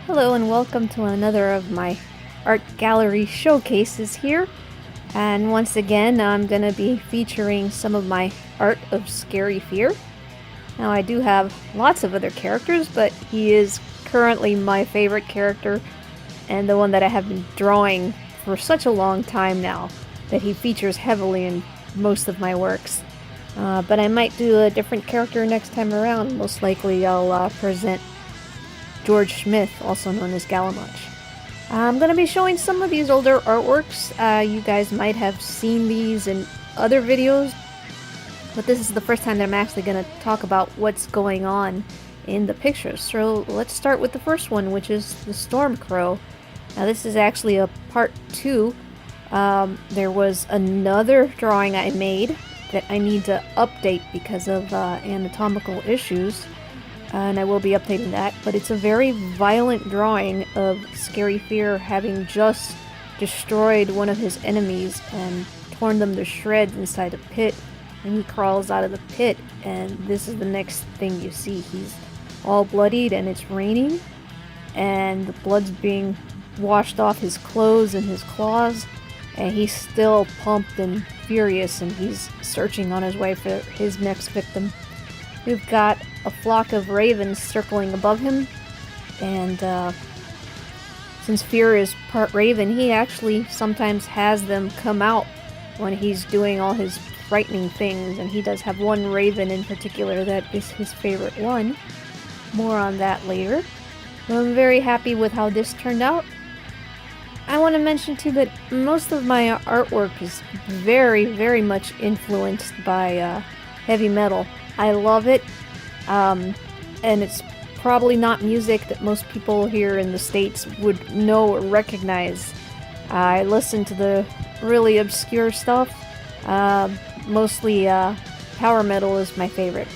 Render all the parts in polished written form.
Hello and welcome to another of my art gallery showcases here. And once again, I'm going to be featuring some of my art of Scary Fear. Now, I do have lots of other characters, but he is currently my favorite character and the one that I have been drawing for such a long time now that he features heavily in most of my works. But I might do a different character next time around. Most likely I'll present George Smith, also known as Galamuch. I'm going to be showing some of these older artworks. You guys might have seen these in other videos, but this is the first time that I'm actually going to talk about what's going on in the pictures. So let's start with the first one, which is the Stormcrow. Now this is actually a part 2. There was another drawing I made that I need to update because of anatomical issues. And I will be updating that, but it's a very violent drawing of Scary Fear having just destroyed one of his enemies and torn them to shreds inside a pit, and he crawls out of the pit, and this is the next thing you see. He's all bloodied and it's raining, and the blood's being washed off his clothes and his claws, and he's still pumped and furious, and he's searching on his way for his next victim. We've got a flock of ravens circling above him, and since Fear is part raven, he actually sometimes has them come out when he's doing all his frightening things, and he does have one raven in particular that is his favorite one. More on that later. I'm very happy with how this turned out. I want to mention too that most of my artwork is very, very much influenced by heavy metal. I love it, and it's probably not music that most people here in the States would know or recognize. I listen to the really obscure stuff. Mostly power metal is my favorite.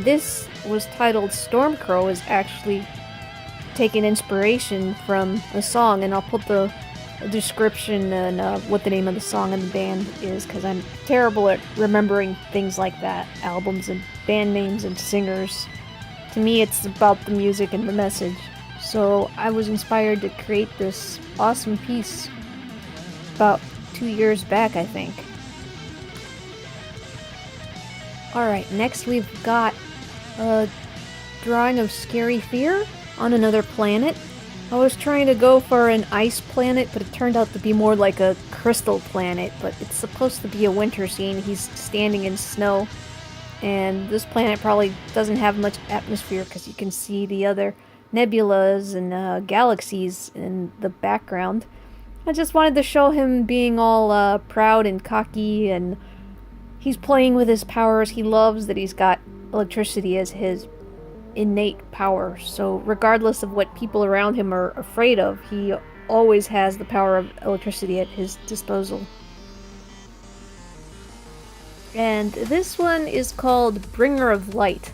This was titled Stormcrow, is actually taking inspiration from a song, and I'll put the description and what the name of the song and the band is, because I'm terrible at remembering things like that, albums and band names and singers. To me, it's about the music and the message. So I was inspired to create this awesome piece about 2 years back, I think. Alright, next we've got a drawing of Scary Fear on another planet. I was trying to go for an ice planet, but it turned out to be more like a crystal planet, but it's supposed to be a winter scene. He's standing in snow, and this planet probably doesn't have much atmosphere because you can see the other nebulas and galaxies in the background. I just wanted to show him being all proud and cocky, and he's playing with his powers. He loves that he's got electricity as his innate power, so regardless of what people around him are afraid of, he always has the power of electricity at his disposal. And this one is called Bringer of Light,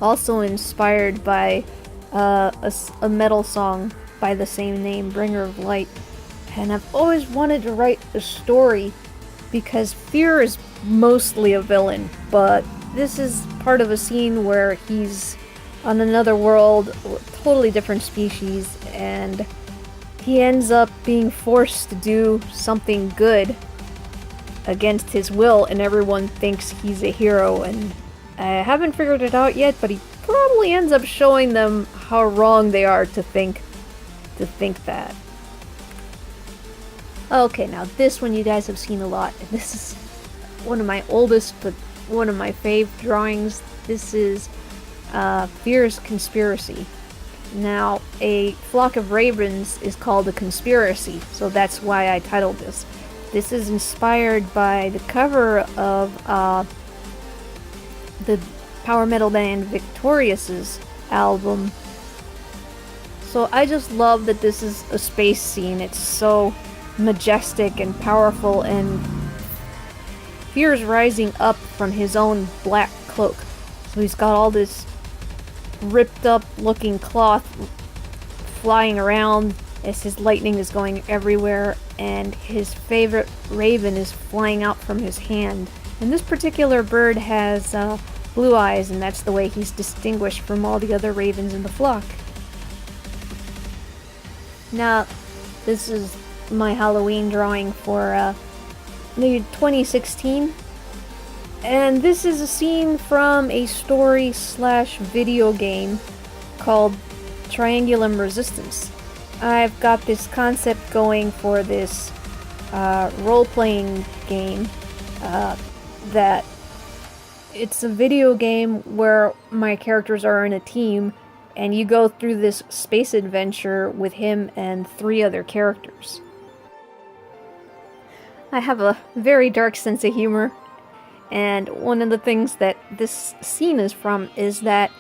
also inspired by a metal song by the same name, Bringer of Light. And I've always wanted to write a story because Fear is mostly a villain, but this is part of a scene where he's on another world, a totally different species, and he ends up being forced to do something good against his will, and everyone thinks he's a hero, and I haven't figured it out yet, but he probably ends up showing them how wrong they are to think that. Okay, now this one you guys have seen a lot, and this is one of my oldest, but one of my fave drawings. This is Fear's Conspiracy. Now, a flock of ravens is called a conspiracy, so that's why I titled this. This is inspired by the cover of the power metal band Victorious's album. So I just love that this is a space scene. It's so majestic and powerful, and Fear's rising up from his own black cloak. So he's got all this ripped up looking cloth flying around as his lightning is going everywhere, and his favorite raven is flying out from his hand. And this particular bird has blue eyes, and that's the way he's distinguished from all the other ravens in the flock. Now, this is my Halloween drawing for the 2016. And this is a scene from a story/video game called Triangulum Resistance. I've got this concept going for this role-playing game that it's a video game where my characters are in a team and you go through this space adventure with him and 3 other characters. I have a very dark sense of humor, and one of the things that this scene is from is that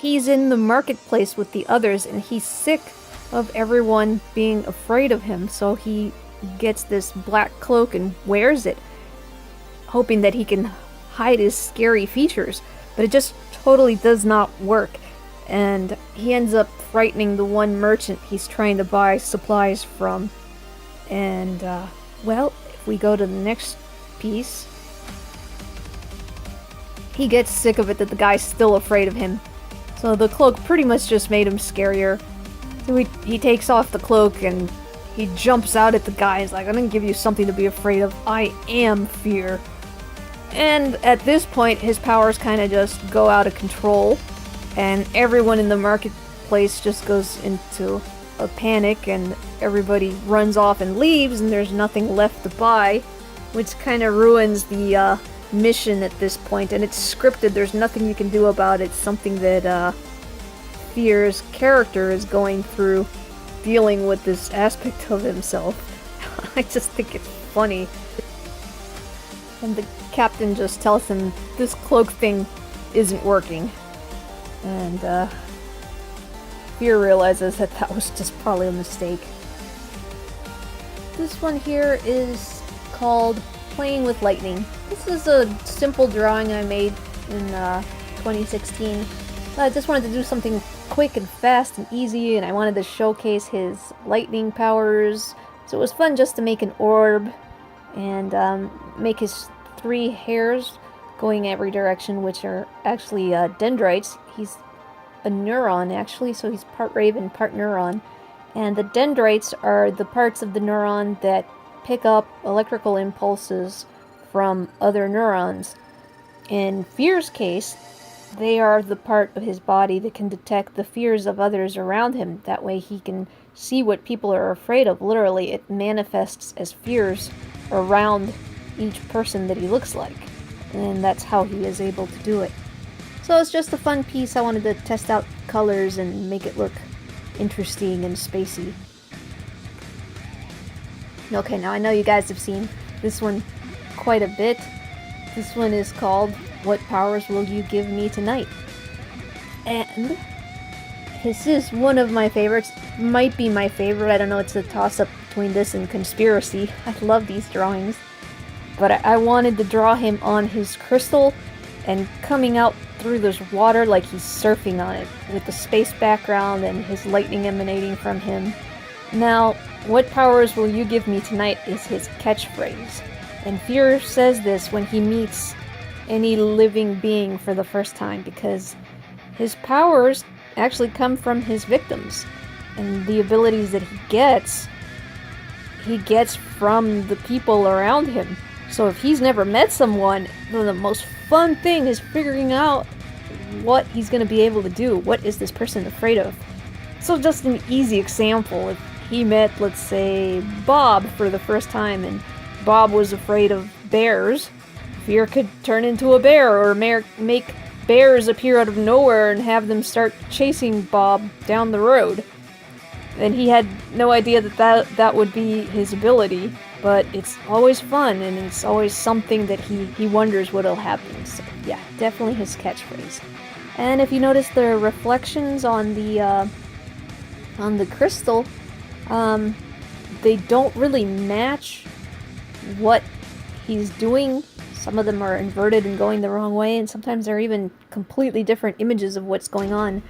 he's in the marketplace with the others and he's sick of everyone being afraid of him, so he gets this black cloak and wears it, hoping that he can hide his scary features, but it just totally does not work, and he ends up frightening the one merchant he's trying to buy supplies from. And, well, if we go to the next piece, he gets sick of it that the guy's still afraid of him, so the cloak pretty much just made him scarier. So he takes off the cloak and he jumps out at the guy and is like, I'm gonna give you something to be afraid of. I am fear. And at this point, his powers kind of just go out of control, and everyone in the marketplace just goes into a panic, and everybody runs off and leaves, and there's nothing left to buy, which kind of ruins the mission at this point. And it's scripted, there's nothing you can do about it. It's something that Fear's character is going through, dealing with this aspect of himself. I just think it's funny. And the captain just tells him this cloak thing isn't working. And Fear realizes that that was just probably a mistake. This one here is called Playing with Lightning. This is a simple drawing I made in 2016. I just wanted to do something quick and fast and easy, and I wanted to showcase his lightning powers. So it was fun just to make an orb and make his 3 hairs going every direction, which are actually dendrites. He's a neuron, actually, so he's part raven, part neuron. And the dendrites are the parts of the neuron that pick up electrical impulses from other neurons. In Fear's case, they are the part of his body that can detect the fears of others around him. That way he can see what people are afraid of. Literally, it manifests as fears around each person that he looks like. And that's how he is able to do it. So it's just a fun piece. I wanted to test out colors and make it look interesting and spacey. Okay, now I know you guys have seen this one quite a bit. This one is called What Powers Will You Give Me Tonight? And this is one of my favorites. Might be my favorite. I don't know, it's a toss-up between this and Conspiracy. I love these drawings. But I wanted to draw him on his crystal and coming out through this water like he's surfing on it, with the space background and his lightning emanating from him. Now, what powers will you give me tonight is his catchphrase. And Fear says this when he meets any living being for the first time, because his powers actually come from his victims. And the abilities that he gets from the people around him. So if he's never met someone, the most fun thing is figuring out what he's going to be able to do. What is this person afraid of? So just an easy example, if he met, let's say, Bob for the first time, and Bob was afraid of bears, Fear could turn into a bear, or make bears appear out of nowhere and have them start chasing Bob down the road. And he had no idea that would be his ability, but it's always fun, and it's always something that he wonders what'll happen. So yeah, definitely his catchphrase. And if you notice the reflections on the crystal, they don't really match what he's doing. Some of them are inverted and going the wrong way, and sometimes they're even completely different images of what's going on.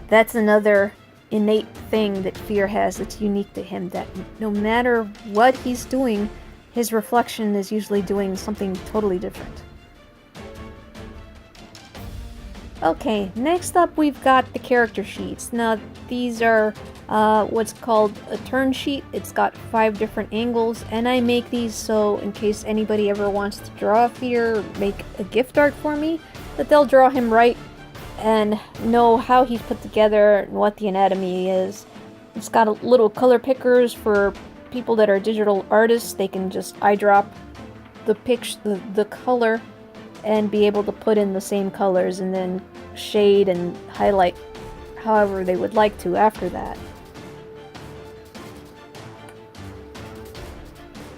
That's another innate thing that Fear has that's unique to him, that no matter what he's doing, his reflection is usually doing something totally different. Okay, next up we've got the character sheets. Now these are what's called a turn sheet. It's got 5 different angles, and I make these so in case anybody ever wants to draw a Fear or make a gift art for me, that they'll draw him right and know how he's put together and what the anatomy is. It's got a little color pickers for people that are digital artists. They can just eyedrop the color and be able to put in the same colors and then shade and highlight however they would like to after that.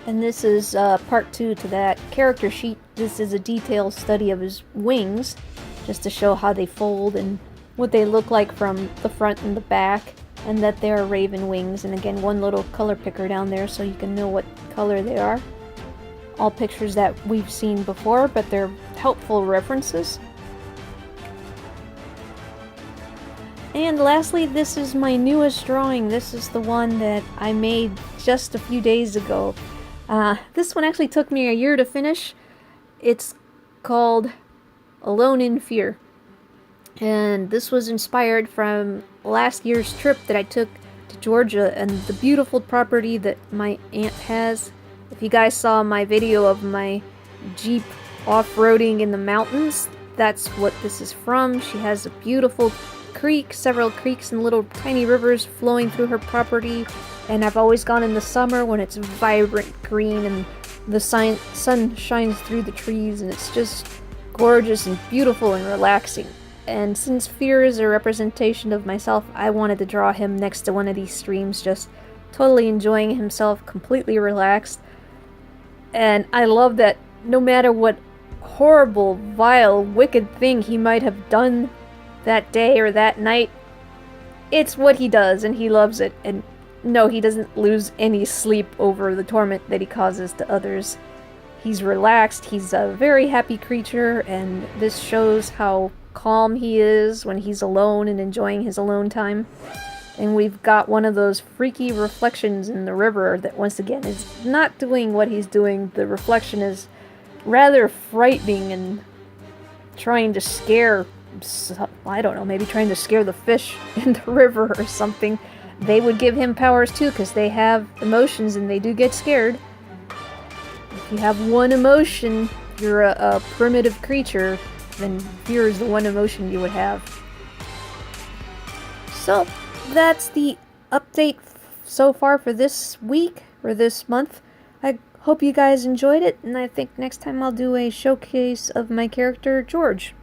And this is part 2 to that character sheet. This is a detailed study of his wings, just to show how they fold and what they look like from the front and the back, and that they are raven wings. And again, one little color picker down there so you can know what color they are. All pictures that we've seen before, but they're helpful references. And lastly, this is my newest drawing. This is the one that I made just a few days ago. This one actually took me a year to finish. It's called Alone in Fear. And this was inspired from last year's trip that I took to Georgia and the beautiful property that my aunt has. If you guys saw my video of my Jeep off-roading in the mountains, that's what this is from. She has a beautiful creek, several creeks and little tiny rivers flowing through her property. And I've always gone in the summer when it's vibrant green and the sun shines through the trees, and it's just gorgeous and beautiful and relaxing. And since Fear is a representation of myself, I wanted to draw him next to one of these streams, just totally enjoying himself, completely relaxed. And I love that no matter what horrible, vile, wicked thing he might have done that day or that night, it's what he does and he loves it. And no, he doesn't lose any sleep over the torment that he causes to others. He's relaxed, he's a very happy creature, and this shows how calm he is when he's alone and enjoying his alone time. And we've got one of those freaky reflections in the river that once again is not doing what he's doing. The reflection is rather frightening and trying to scare, I don't know, maybe trying to scare the fish in the river or something. They would give him powers too because they have emotions and they do get scared. If you have one emotion, you're a primitive creature, then fear is the one emotion you would have. So, that's the update so far for this week, or this month. I hope you guys enjoyed it, and I think next time I'll do a showcase of my character, George.